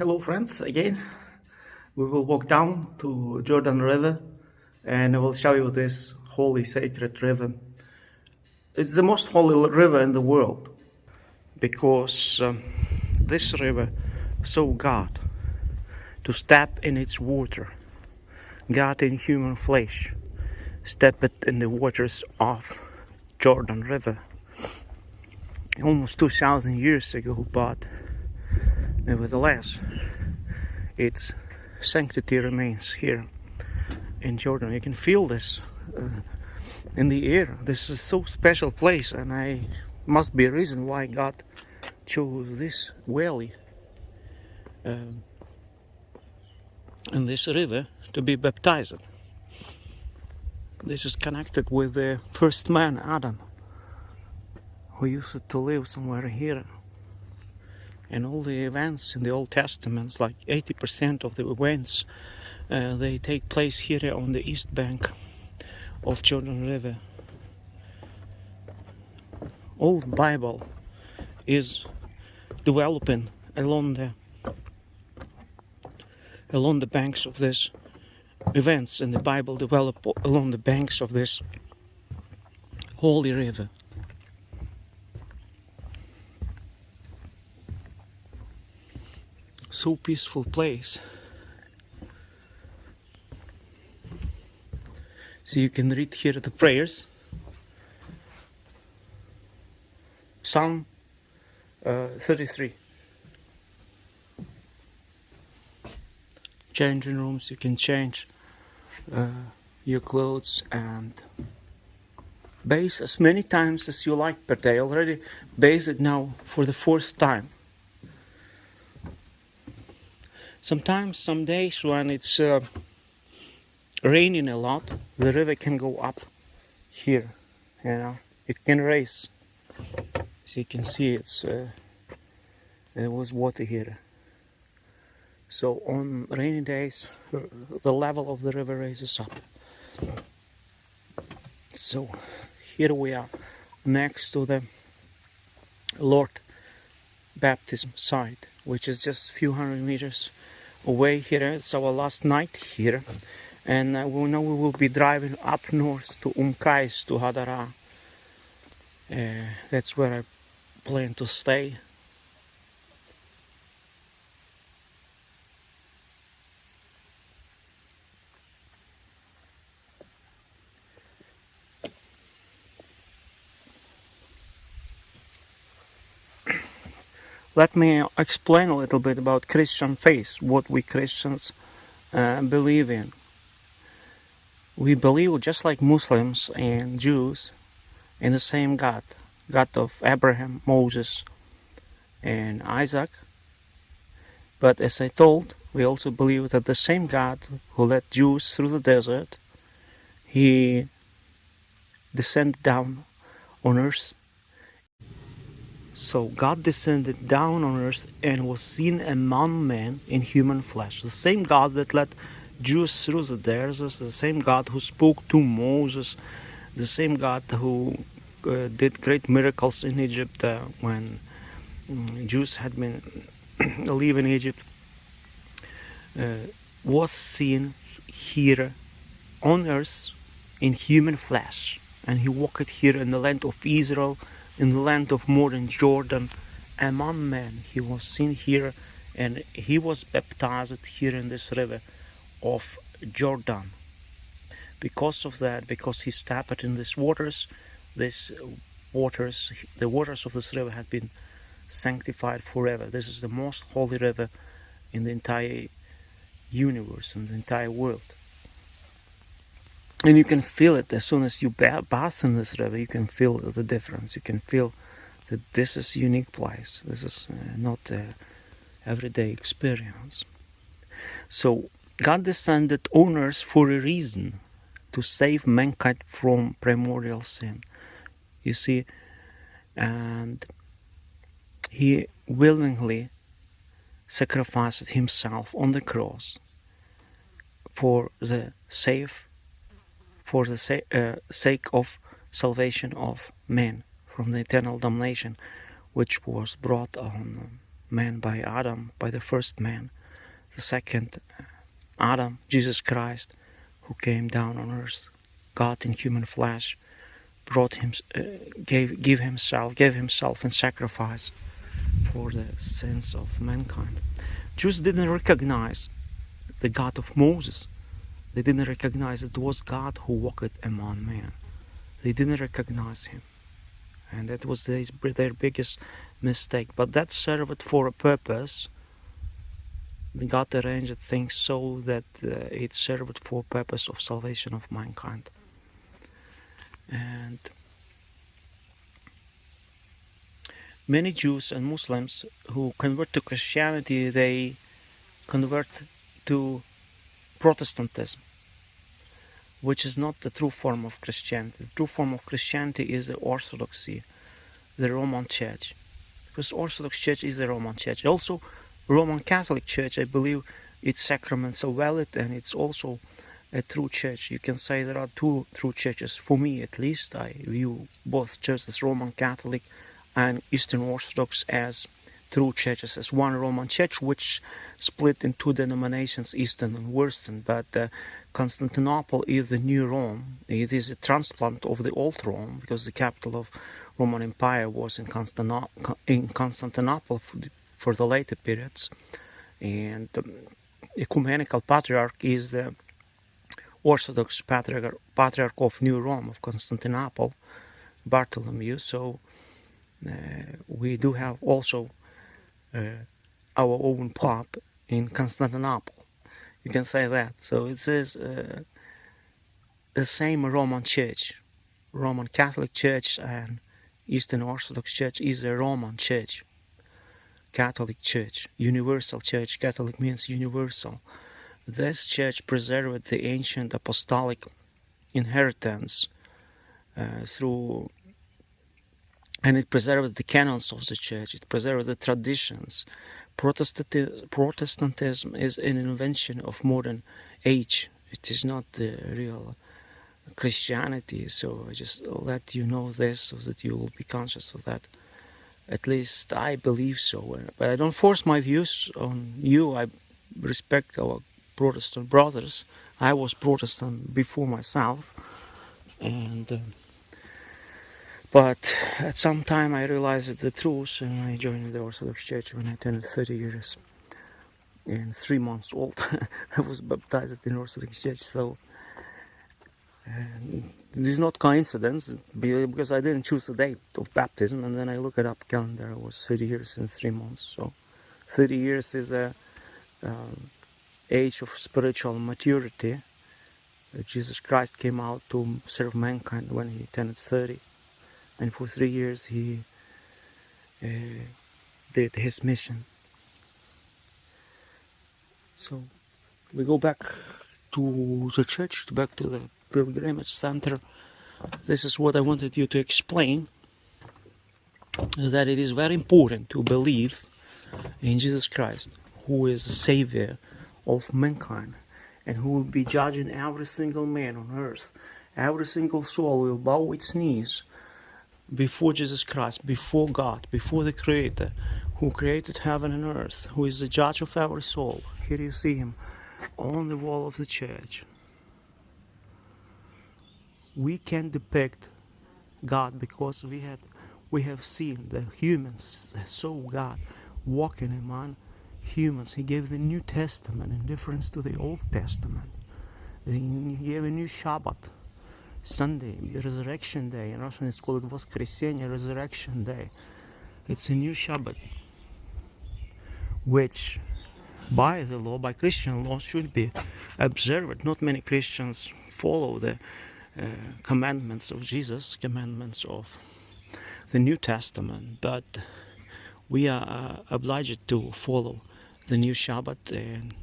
Hello friends, again we will walk down to Jordan River and I will show you this holy sacred river. It's the most holy river in the world because this river saw God to step in its water. God in human flesh stepped in the waters of Jordan River almost 2,000 years ago, but nevertheless its sanctity remains here in Jordan. You can feel this in the air. This is so special place, and I must be a reason why God chose this valley and this river to be baptized. This is connected with the first man, Adam, who used to live somewhere here. And all the events in the Old Testament, like 80% of the events, they take place here on the east bank of Jordan River. Old Bible is developing along the banks of these events, and the Bible developed along the banks of this holy river. So peaceful place. So you can read here the prayers. Psalm 33. Changing rooms, you can change your clothes and bathe as many times as you like per day. I already bathed now for the fourth time. Sometimes, some days when it's raining a lot, the river can go up here, it can raise. So you can see there was water here. So on rainy days, the level of the river raises up. So here we are, next to the Lord Baptism site, which is just a few hundred meters away here. It's our last night here, and now we will be driving up north to Kais, to Hadara. That's where I plan to stay. Let me explain a little bit about Christian faith, what we Christians believe in. We believe, just like Muslims and Jews, in the same God, God of Abraham, Moses, and Isaac. But as I told, we also believe that the same God who led Jews through the desert, he descended down on earth. So God descended down on earth and was seen among men in human flesh. The same God that led Jews through the desert, the same God who spoke to Moses, the same God who did great miracles in Egypt when Jews had been leaving Egypt, was seen here on earth in human flesh. And he walked here in the land of Israel, in the land of modern Jordan, among men. He was seen here, and he was baptized here in this river of Jordan. Because of that, because he stepped in these waters, the waters of this river had been sanctified forever. This is the most holy river in the entire universe, in the entire world. And you can feel it as soon as you bath in this river. You can feel the difference. You can feel that this is a unique place. This is not an everyday experience. So God descended on earth for a reason, to save mankind from primordial sin. You see, and he willingly sacrificed himself on the cross for the sake of salvation of men from the eternal damnation which was brought on man by Adam, by the first man. The second Adam, Jesus Christ, who came down on earth, God in human flesh, gave himself in sacrifice for the sins of mankind. Jews didn't recognize the God of Moses. They didn't recognize it was God who walked among men. They didn't recognize him. And that was their biggest mistake. But that served for a purpose. God arranged things so that it served for purpose of salvation of mankind. And many Jews and Muslims who convert to Christianity, they convert to Protestantism, which is not the true form of Christianity. The true form of Christianity is the Orthodoxy, the Roman Church, because Orthodox Church is the Roman Church. Also, Roman Catholic Church, I believe its sacraments are valid, and it's also a true church. You can say there are two true churches. For me, at least, I view both churches, Roman Catholic and Eastern Orthodox, as true churches, as one Roman Church, which split in two denominations, Eastern and Western. But Constantinople is the new Rome. It is a transplant of the old Rome, because the capital of Roman Empire was in Constantinople for the later periods. And ecumenical patriarch is the Orthodox patriarch of New Rome, of Constantinople, Bartholomew. So we do have also our own Pope in Constantinople. You can say that. So it is the same Roman Church. Roman Catholic Church and Eastern Orthodox Church is a Roman Church. Catholic Church, universal church. Catholic means universal. This church preserved the ancient apostolic inheritance and it preserved the canons of the church. It preserved the traditions. Protestantism is an invention of modern age. It is not the real Christianity. So I just let you know this so that you will be conscious of that. At least I believe so. But I don't force my views on you. I respect our Protestant brothers. I was Protestant before myself. But at some time I realized the truth, and I joined the Orthodox Church when I turned 30 years. And 3 months old, I was baptized in Orthodox Church. So this is not coincidence, because I didn't choose the date of baptism, and then I look it up calendar. I was 30 years and 3 months. So 30 years is a age of spiritual maturity. Jesus Christ came out to serve mankind when he turned 30. And for 3 years he did his mission. So we go back to the church, back to the pilgrimage center. This is what I wanted you to explain, that it is very important to believe in Jesus Christ, who is the Savior of mankind, and who will be judging every single man on earth. Every single soul will bow its knees before Jesus Christ, before God, before the Creator, who created heaven and earth, who is the judge of every soul. Here you see him on the wall of the church. We can depict God because we have seen the humans that saw God walking among humans. He gave the New Testament in difference to the Old Testament. He gave a new Shabbat, Sunday, Resurrection Day. In Russian it's called Воскресенье, Resurrection Day. It's a new Shabbat, which by the law, by Christian law, should be observed. Not many Christians follow the commandments of Jesus, commandments of the New Testament, but we are obliged to follow the new Shabbat, and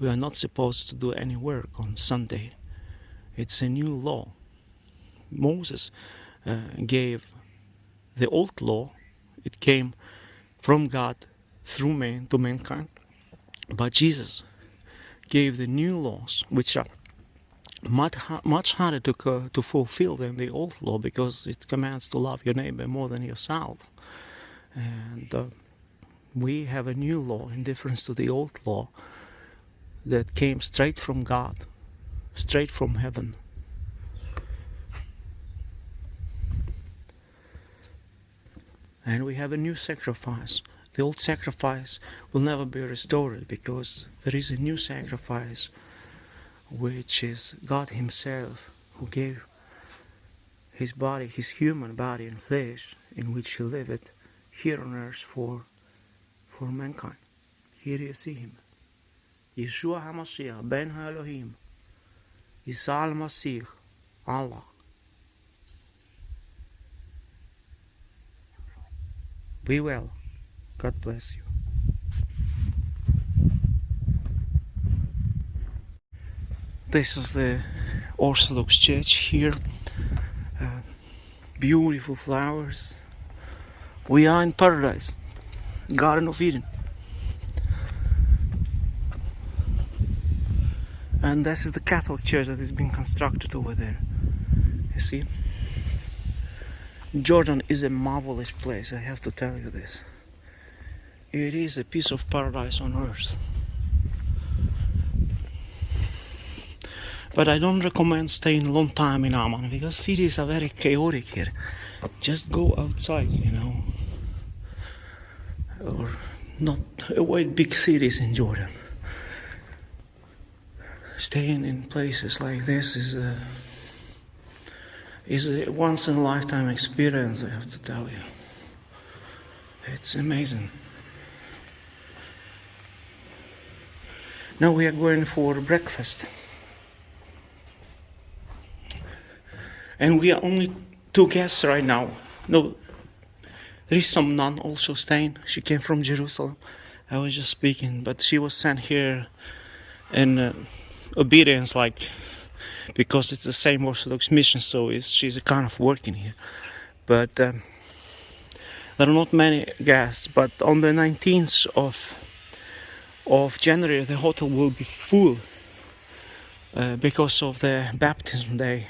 we are not supposed to do any work on Sunday. It's a new law. Moses gave the old law. It came from God through man to mankind, but Jesus gave the new laws, which are much harder to fulfill than the old law, because it commands to love your neighbor more than yourself. And We have a new law in difference to the old law that came straight from God, straight from heaven. And we have a new sacrifice. The old sacrifice will never be restored, because there is a new sacrifice, which is God Himself, who gave His body, His human body and flesh, in which He lived here on earth for mankind. Here you see Him. Yeshua HaMashiach, Ben HaElohim, Isa al-Masih, Allah. Be well. God bless you. This is the Orthodox Church here. Beautiful flowers. We are in paradise, Garden of Eden. And this is the Catholic Church that is being constructed over there. You see? Jordan is a marvelous place, I have to tell you this. It is a piece of paradise on earth. But I don't recommend staying a long time in Amman, because cities are very chaotic here. Just go outside, or not avoid big cities in Jordan. Staying in places like this is a once in a lifetime experience, I have to tell you. It's amazing. Now we are going for breakfast. And we are only 2 guests right now. No, there is some nun also staying. She came from Jerusalem. I was just speaking, but she was sent here in obedience, because it's the same Orthodox mission, so she's a kind of working here. But there are not many guests. But on the 19th of January, the hotel will be full because of the Baptism Day.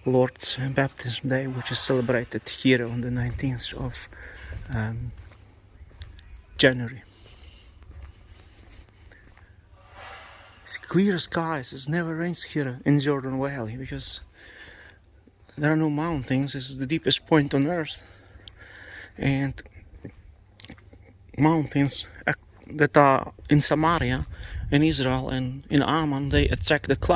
Lord's Baptism Day, which is celebrated here on the 19th of January. It's clear skies. It never rains here in Jordan Valley because there are no mountains. This is the deepest point on earth, and mountains that are in Samaria, in Israel, and in Amman, they attract the clouds.